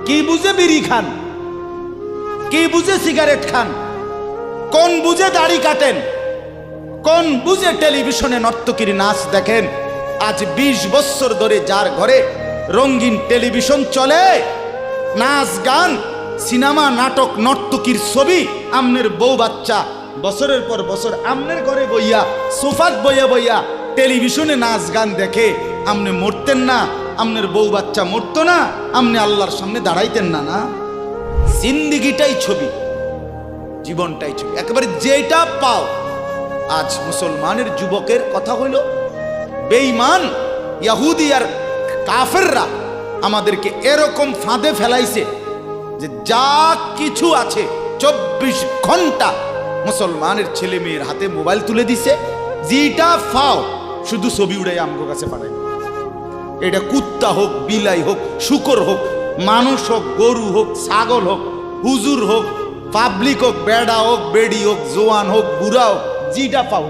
কি বুঝে বিড়ি খান, কি বুঝে সিগারেট খান, কোন বুঝে দাড়ি কাটেন, কোন বুঝে টেলিভিশনে নর্তকীর নাচ দেখেন। আজ 20 বছর ধরে যার ঘরে রঙিন টেলিভিশন চলে, নাচ গান সিনেমা নাটক নর্তকীর ছবি, আমনের বউ বাচ্চা বছরের পর বছর আমনের ঘরে বইয়া সোফাত বইয়া বইয়া টেলিভিশনে নাচ গান দেখে, আমনে মরতেন না? আমনের বউ বাচ্চা মরতো না? আমনে আল্লাহর সামনে দাঁড়াইতেন না? না, জিন্দিগিটাই ছবি, জীবনটাই ছবি, একেবারে যেটা পাও। আজ মুসলমানের যুবকের কথা হইল বেঈমান ইহুদি আর কাফেররা আমাদেরকে এরকম ফাঁদে ফেলাইছে যে যা কিছু আছে 24 ঘন্টা মুসলমানের ছেলে মেয়ের হাতে মোবাইল তুলে দিছে, যেটা ফাও শুধু ছবি উড়াই আমগো কাছে পাঠায়। এটা কুত্তা হোক, বিলাই হোক, শুকর হোক, মানুষ হোক, গরু হোক, ছাগল হোক, হুজুর হোক, পাবলিক হোক, বেড়া হোক, বেড়ি হোক, জোয়ান হোক, বুড়া হোক, যেটা পাও